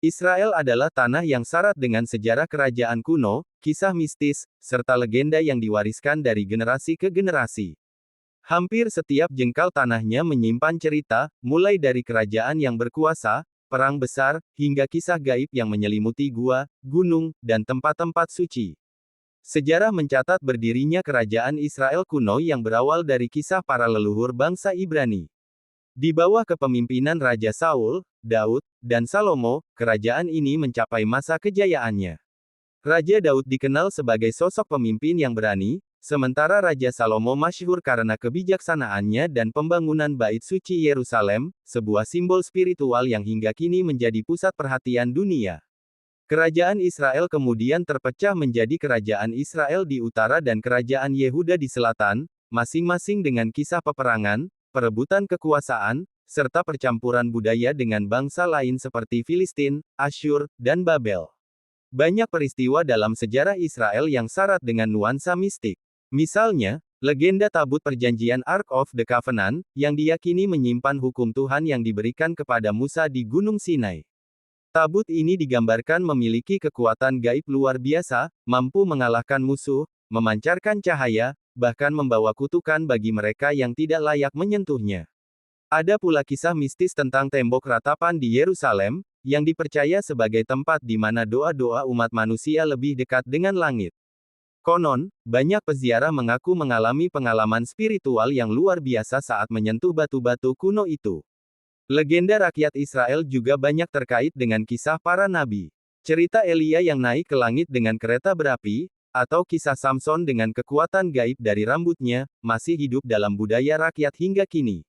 Israel adalah tanah yang syarat dengan sejarah kerajaan kuno, kisah mistis, serta legenda yang diwariskan dari generasi ke generasi. Hampir setiap jengkal tanahnya menyimpan cerita, mulai dari kerajaan yang berkuasa, perang besar, hingga kisah gaib yang menyelimuti gua, gunung, dan tempat-tempat suci. Sejarah mencatat berdirinya kerajaan Israel kuno yang berawal dari kisah para leluhur bangsa Ibrani. Di bawah kepemimpinan Raja Saul, Daud, dan Salomo, kerajaan ini mencapai masa kejayaannya. Raja Daud dikenal sebagai sosok pemimpin yang berani, sementara Raja Salomo masyhur karena kebijaksanaannya dan pembangunan Bait Suci Yerusalem, sebuah simbol spiritual yang hingga kini menjadi pusat perhatian dunia. Kerajaan Israel kemudian terpecah menjadi Kerajaan Israel di utara dan Kerajaan Yehuda di selatan, masing-masing dengan kisah peperangan, perebutan kekuasaan, serta percampuran budaya dengan bangsa lain seperti Filistin, Asyur, dan Babel. Banyak peristiwa dalam sejarah Israel yang syarat dengan nuansa mistik. Misalnya, legenda tabut perjanjian Ark of the Covenant, yang diyakini menyimpan hukum Tuhan yang diberikan kepada Musa di Gunung Sinai. Tabut ini digambarkan memiliki kekuatan gaib luar biasa, mampu mengalahkan musuh, memancarkan cahaya, bahkan membawa kutukan bagi mereka yang tidak layak menyentuhnya. Ada pula kisah mistis tentang tembok ratapan di Yerusalem, yang dipercaya sebagai tempat di mana doa-doa umat manusia lebih dekat dengan langit. Konon, banyak peziarah mengaku mengalami pengalaman spiritual yang luar biasa saat menyentuh batu-batu kuno itu. Legenda rakyat Israel juga banyak terkait dengan kisah para nabi. Cerita Elia yang naik ke langit dengan kereta berapi, atau kisah Samson dengan kekuatan gaib dari rambutnya, masih hidup dalam budaya rakyat hingga kini.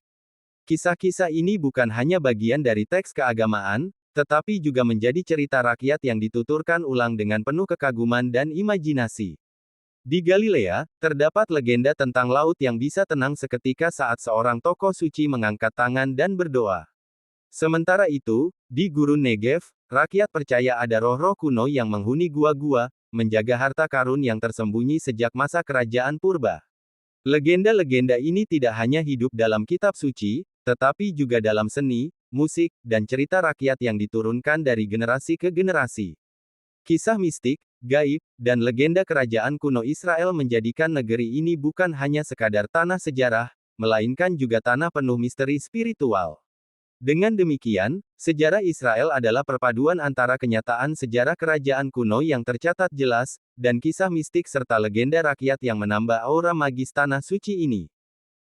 Kisah-kisah ini bukan hanya bagian dari teks keagamaan, tetapi juga menjadi cerita rakyat yang dituturkan ulang dengan penuh kekaguman dan imajinasi. Di Galilea, terdapat legenda tentang laut yang bisa tenang seketika saat seorang tokoh suci mengangkat tangan dan berdoa. Sementara itu, di gurun Negev, rakyat percaya ada roh-roh kuno yang menghuni gua-gua, menjaga harta karun yang tersembunyi sejak masa kerajaan purba. Legenda-legenda ini tidak hanya hidup dalam kitab suci, tetapi juga dalam seni, musik, dan cerita rakyat yang diturunkan dari generasi ke generasi. Kisah mistik, gaib, dan legenda kerajaan kuno Israel menjadikan negeri ini bukan hanya sekadar tanah sejarah, melainkan juga tanah penuh misteri spiritual. Dengan demikian, sejarah Israel adalah perpaduan antara kenyataan sejarah kerajaan kuno yang tercatat jelas, dan kisah mistik serta legenda rakyat yang menambah aura magis tanah suci ini.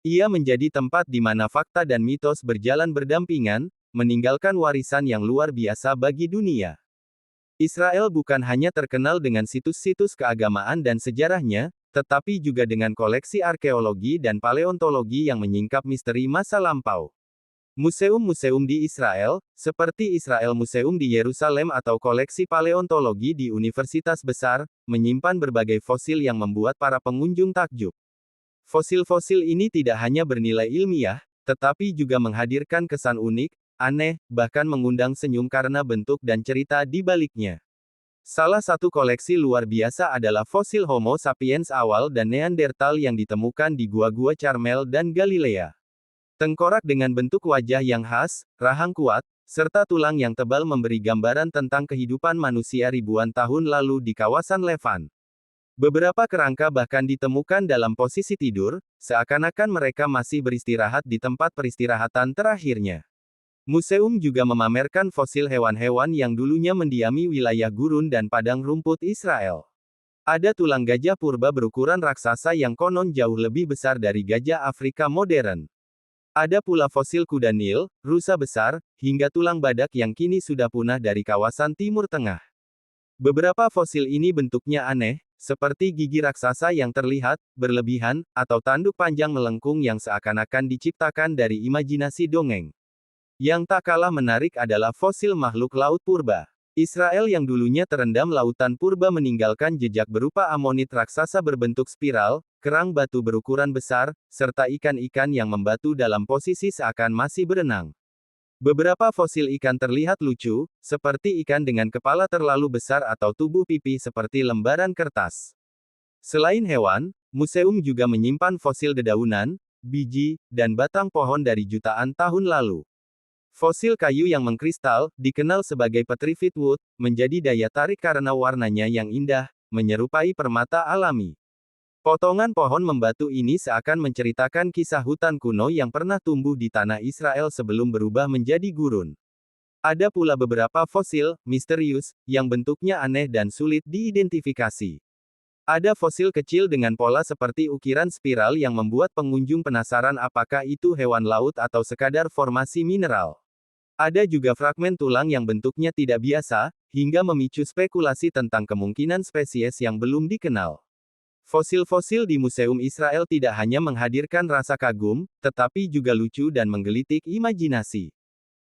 Ia menjadi tempat di mana fakta dan mitos berjalan berdampingan, meninggalkan warisan yang luar biasa bagi dunia. Israel bukan hanya terkenal dengan situs-situs keagamaan dan sejarahnya, tetapi juga dengan koleksi arkeologi dan paleontologi yang menyingkap misteri masa lampau. Museum-museum di Israel, seperti Israel Museum di Yerusalem atau koleksi paleontologi di universitas besar, menyimpan berbagai fosil yang membuat para pengunjung takjub. Fosil-fosil ini tidak hanya bernilai ilmiah, tetapi juga menghadirkan kesan unik, aneh, bahkan mengundang senyum karena bentuk dan cerita di baliknya. Salah satu koleksi luar biasa adalah fosil Homo sapiens awal dan Neanderthal yang ditemukan di gua-gua Carmel dan Galilea. Tengkorak dengan bentuk wajah yang khas, rahang kuat, serta tulang yang tebal memberi gambaran tentang kehidupan manusia ribuan tahun lalu di kawasan Levan. Beberapa kerangka bahkan ditemukan dalam posisi tidur, seakan-akan mereka masih beristirahat di tempat peristirahatan terakhirnya. Museum juga memamerkan fosil hewan-hewan yang dulunya mendiami wilayah gurun dan padang rumput Israel. Ada tulang gajah purba berukuran raksasa yang konon jauh lebih besar dari gajah Afrika modern. Ada pula fosil kuda Nil, rusa besar, hingga tulang badak yang kini sudah punah dari kawasan Timur Tengah. Beberapa fosil ini bentuknya aneh, seperti gigi raksasa yang terlihat berlebihan, atau tanduk panjang melengkung yang seakan-akan diciptakan dari imajinasi dongeng. Yang tak kalah menarik adalah fosil makhluk laut purba. Israel yang dulunya terendam lautan purba meninggalkan jejak berupa amonit raksasa berbentuk spiral, kerang batu berukuran besar, serta ikan-ikan yang membatu dalam posisi seakan masih berenang. Beberapa fosil ikan terlihat lucu, seperti ikan dengan kepala terlalu besar atau tubuh pipi seperti lembaran kertas. Selain hewan, museum juga menyimpan fosil dedaunan, biji, dan batang pohon dari jutaan tahun lalu. Fosil kayu yang mengkristal, dikenal sebagai petrified wood, menjadi daya tarik karena warnanya yang indah, menyerupai permata alami. Potongan pohon membatu ini seakan menceritakan kisah hutan kuno yang pernah tumbuh di tanah Israel sebelum berubah menjadi gurun. Ada pula beberapa fosil, misterius, yang bentuknya aneh dan sulit diidentifikasi. Ada fosil kecil dengan pola seperti ukiran spiral yang membuat pengunjung penasaran apakah itu hewan laut atau sekadar formasi mineral. Ada juga fragmen tulang yang bentuknya tidak biasa, hingga memicu spekulasi tentang kemungkinan spesies yang belum dikenal. Fosil-fosil di Museum Israel tidak hanya menghadirkan rasa kagum, tetapi juga lucu dan menggelitik imajinasi.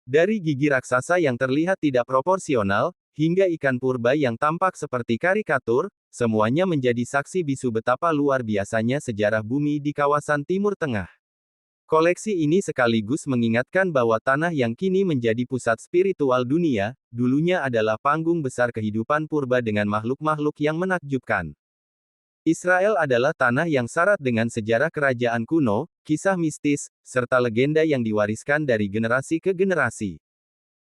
Dari gigi raksasa yang terlihat tidak proporsional, hingga ikan purba yang tampak seperti karikatur, semuanya menjadi saksi bisu betapa luar biasanya sejarah bumi di kawasan Timur Tengah. Koleksi ini sekaligus mengingatkan bahwa tanah yang kini menjadi pusat spiritual dunia, dulunya adalah panggung besar kehidupan purba dengan makhluk-makhluk yang menakjubkan. Israel adalah tanah yang syarat dengan sejarah kerajaan kuno, kisah mistis, serta legenda yang diwariskan dari generasi ke generasi.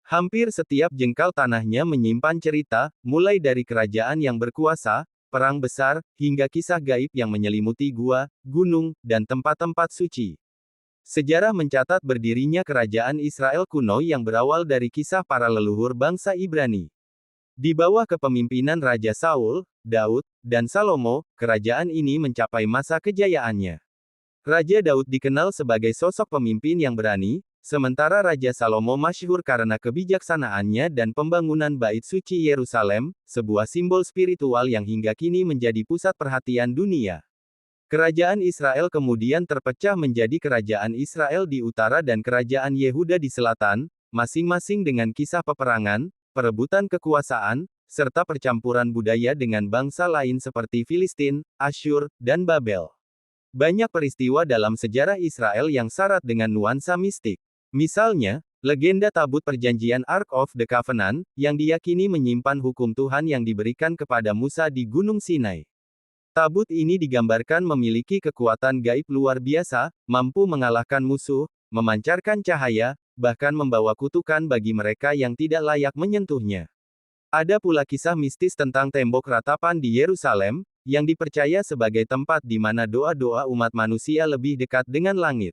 Hampir setiap jengkal tanahnya menyimpan cerita, mulai dari kerajaan yang berkuasa, perang besar, hingga kisah gaib yang menyelimuti gua, gunung, dan tempat-tempat suci. Sejarah mencatat berdirinya kerajaan Israel kuno yang berawal dari kisah para leluhur bangsa Ibrani. Di bawah kepemimpinan Raja Saul, Daud, dan Salomo, kerajaan ini mencapai masa kejayaannya. Raja Daud dikenal sebagai sosok pemimpin yang berani, sementara Raja Salomo masyhur karena kebijaksanaannya dan pembangunan Bait Suci Yerusalem, sebuah simbol spiritual yang hingga kini menjadi pusat perhatian dunia. Kerajaan Israel kemudian terpecah menjadi Kerajaan Israel di utara dan Kerajaan Yehuda di selatan, masing-masing dengan kisah peperangan, perebutan kekuasaan, serta percampuran budaya dengan bangsa lain seperti Filistin, Asyur, dan Babel. Banyak peristiwa dalam sejarah Israel yang syarat dengan nuansa mistik. Misalnya, legenda tabut perjanjian Ark of the Covenant, yang diyakini menyimpan hukum Tuhan yang diberikan kepada Musa di Gunung Sinai. Tabut ini digambarkan memiliki kekuatan gaib luar biasa, mampu mengalahkan musuh, memancarkan cahaya, bahkan membawa kutukan bagi mereka yang tidak layak menyentuhnya. Ada pula kisah mistis tentang tembok ratapan di Yerusalem, yang dipercaya sebagai tempat di mana doa-doa umat manusia lebih dekat dengan langit.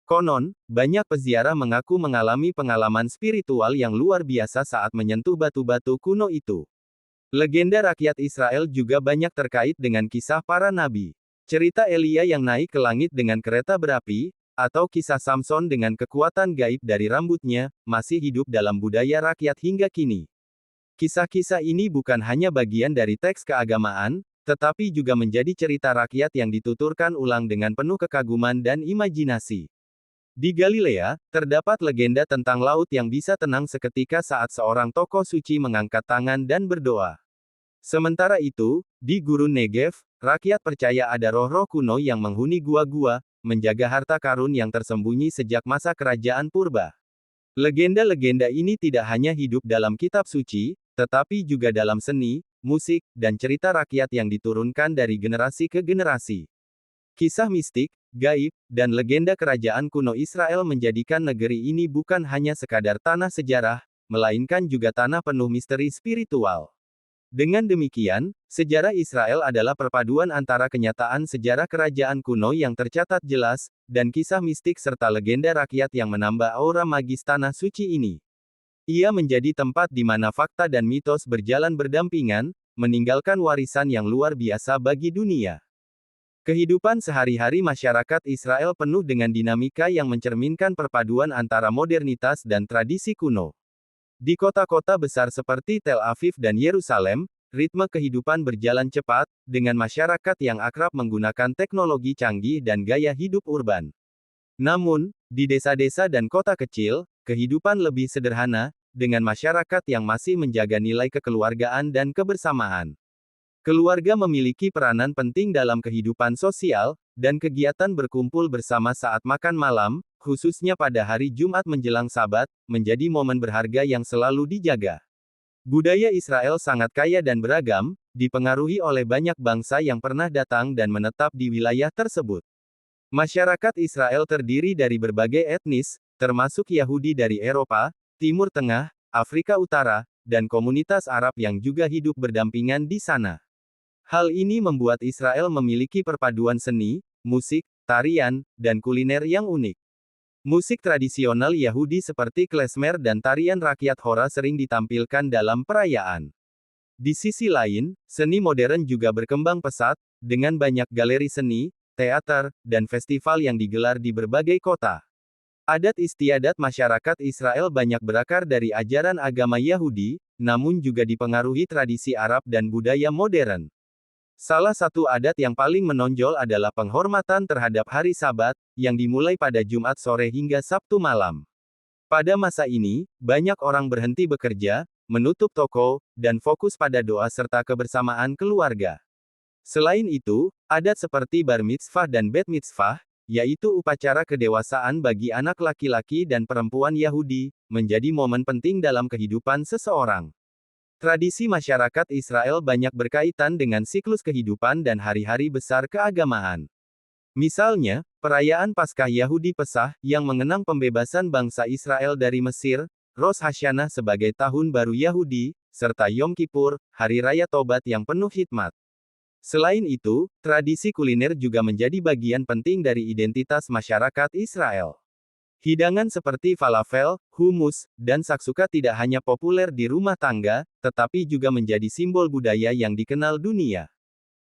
Konon, banyak peziarah mengaku mengalami pengalaman spiritual yang luar biasa saat menyentuh batu-batu kuno itu. Legenda rakyat Israel juga banyak terkait dengan kisah para nabi. Cerita Elia yang naik ke langit dengan kereta berapi, atau kisah Samson dengan kekuatan gaib dari rambutnya, masih hidup dalam budaya rakyat hingga kini. Kisah-kisah ini bukan hanya bagian dari teks keagamaan, tetapi juga menjadi cerita rakyat yang dituturkan ulang dengan penuh kekaguman dan imajinasi. Di Galilea, terdapat legenda tentang laut yang bisa tenang seketika saat seorang tokoh suci mengangkat tangan dan berdoa. Sementara itu, di Gurun Negev, rakyat percaya ada roh-roh kuno yang menghuni gua-gua, menjaga harta karun yang tersembunyi sejak masa kerajaan purba. Legenda-legenda ini tidak hanya hidup dalam kitab suci, tetapi juga dalam seni, musik, dan cerita rakyat yang diturunkan dari generasi ke generasi. Kisah mistik, gaib, dan legenda kerajaan kuno Israel menjadikan negeri ini bukan hanya sekadar tanah sejarah, melainkan juga tanah penuh misteri spiritual. Dengan demikian, sejarah Israel adalah perpaduan antara kenyataan sejarah kerajaan kuno yang tercatat jelas, dan kisah mistik serta legenda rakyat yang menambah aura magis tanah suci ini. Ia menjadi tempat di mana fakta dan mitos berjalan berdampingan, meninggalkan warisan yang luar biasa bagi dunia. Kehidupan sehari-hari masyarakat Israel penuh dengan dinamika yang mencerminkan perpaduan antara modernitas dan tradisi kuno. Di kota-kota besar seperti Tel Aviv dan Yerusalem, ritme kehidupan berjalan cepat, dengan masyarakat yang akrab menggunakan teknologi canggih dan gaya hidup urban. Namun, di desa-desa dan kota kecil, kehidupan lebih sederhana, dengan masyarakat yang masih menjaga nilai kekeluargaan dan kebersamaan. Keluarga memiliki peranan penting dalam kehidupan sosial, dan kegiatan berkumpul bersama saat makan malam, khususnya pada hari Jumat menjelang Sabat, menjadi momen berharga yang selalu dijaga. Budaya Israel sangat kaya dan beragam, dipengaruhi oleh banyak bangsa yang pernah datang dan menetap di wilayah tersebut. Masyarakat Israel terdiri dari berbagai etnis, termasuk Yahudi dari Eropa, Timur Tengah, Afrika Utara, dan komunitas Arab yang juga hidup berdampingan di sana. Hal ini membuat Israel memiliki perpaduan seni, musik, tarian, dan kuliner yang unik. Musik tradisional Yahudi seperti klezmer dan tarian rakyat Hora sering ditampilkan dalam perayaan. Di sisi lain, seni modern juga berkembang pesat, dengan banyak galeri seni, teater, dan festival yang digelar di berbagai kota. Adat istiadat masyarakat Israel banyak berakar dari ajaran agama Yahudi, namun juga dipengaruhi tradisi Arab dan budaya modern. Salah satu adat yang paling menonjol adalah penghormatan terhadap hari Sabat, yang dimulai pada Jumat sore hingga Sabtu malam. Pada masa ini, banyak orang berhenti bekerja, menutup toko, dan fokus pada doa serta kebersamaan keluarga. Selain itu, adat seperti bar mitzvah dan bet mitzvah, yaitu upacara kedewasaan bagi anak laki-laki dan perempuan Yahudi, menjadi momen penting dalam kehidupan seseorang. Tradisi masyarakat Israel banyak berkaitan dengan siklus kehidupan dan hari-hari besar keagamaan. Misalnya, perayaan Paskah Yahudi Pesach, yang mengenang pembebasan bangsa Israel dari Mesir, Rosh Hashanah sebagai Tahun Baru Yahudi, serta Yom Kippur, Hari Raya Tobat yang penuh hikmat. Selain itu, tradisi kuliner juga menjadi bagian penting dari identitas masyarakat Israel. Hidangan seperti falafel, hummus, dan saksuka tidak hanya populer di rumah tangga, tetapi juga menjadi simbol budaya yang dikenal dunia.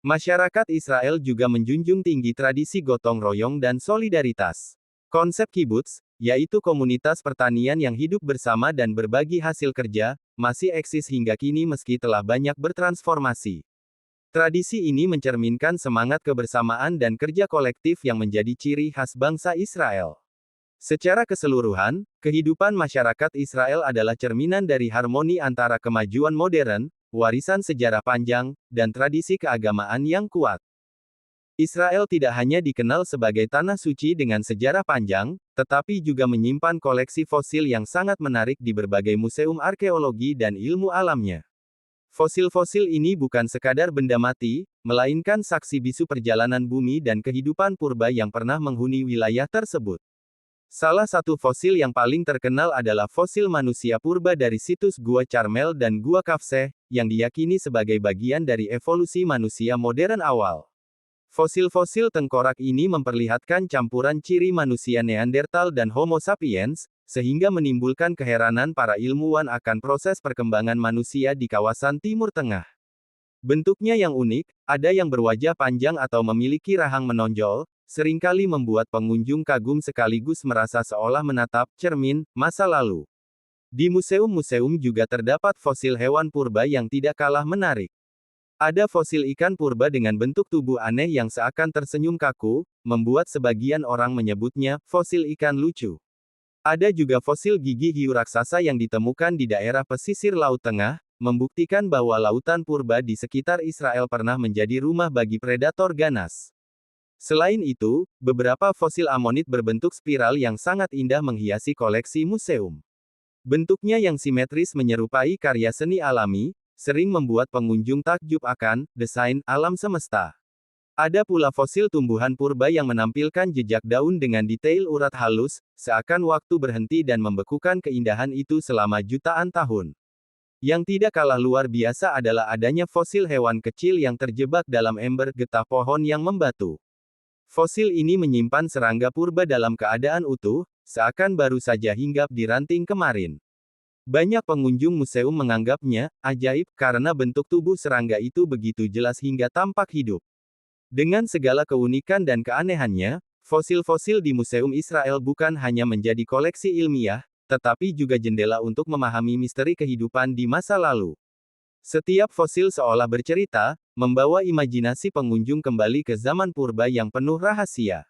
Masyarakat Israel juga menjunjung tinggi tradisi gotong royong dan solidaritas. Konsep kibbutz, yaitu komunitas pertanian yang hidup bersama dan berbagi hasil kerja, masih eksis hingga kini meski telah banyak bertransformasi. Tradisi ini mencerminkan semangat kebersamaan dan kerja kolektif yang menjadi ciri khas bangsa Israel. Secara keseluruhan, kehidupan masyarakat Israel adalah cerminan dari harmoni antara kemajuan modern, warisan sejarah panjang, dan tradisi keagamaan yang kuat. Israel tidak hanya dikenal sebagai tanah suci dengan sejarah panjang, tetapi juga menyimpan koleksi fosil yang sangat menarik di berbagai museum arkeologi dan ilmu alamnya. Fosil-fosil ini bukan sekadar benda mati, melainkan saksi bisu perjalanan bumi dan kehidupan purba yang pernah menghuni wilayah tersebut. Salah satu fosil yang paling terkenal adalah fosil manusia purba dari situs Gua Carmel dan Gua Kafseh, yang diyakini sebagai bagian dari evolusi manusia modern awal. Fosil-fosil tengkorak ini memperlihatkan campuran ciri manusia Neanderthal dan Homo sapiens, sehingga menimbulkan keheranan para ilmuwan akan proses perkembangan manusia di kawasan Timur Tengah. Bentuknya yang unik, ada yang berwajah panjang atau memiliki rahang menonjol, seringkali membuat pengunjung kagum sekaligus merasa seolah menatap cermin masa lalu. Di museum-museum juga terdapat fosil hewan purba yang tidak kalah menarik. Ada fosil ikan purba dengan bentuk tubuh aneh yang seakan tersenyum kaku, membuat sebagian orang menyebutnya fosil ikan lucu. Ada juga fosil gigi hiu raksasa yang ditemukan di daerah pesisir Laut Tengah, membuktikan bahwa lautan purba di sekitar Israel pernah menjadi rumah bagi predator ganas. Selain itu, beberapa fosil amonit berbentuk spiral yang sangat indah menghiasi koleksi museum. Bentuknya yang simetris menyerupai karya seni alami, sering membuat pengunjung takjub akan desain alam semesta. Ada pula fosil tumbuhan purba yang menampilkan jejak daun dengan detail urat halus, seakan waktu berhenti dan membekukan keindahan itu selama jutaan tahun. Yang tidak kalah luar biasa adalah adanya fosil hewan kecil yang terjebak dalam ember getah pohon yang membatu. Fosil ini menyimpan serangga purba dalam keadaan utuh, seakan baru saja hinggap di ranting kemarin. Banyak pengunjung museum menganggapnya ajaib karena bentuk tubuh serangga itu begitu jelas hingga tampak hidup. Dengan segala keunikan dan keanehannya, fosil-fosil di Museum Israel bukan hanya menjadi koleksi ilmiah, tetapi juga jendela untuk memahami misteri kehidupan di masa lalu. Setiap fosil seolah bercerita, membawa imajinasi pengunjung kembali ke zaman purba yang penuh rahasia.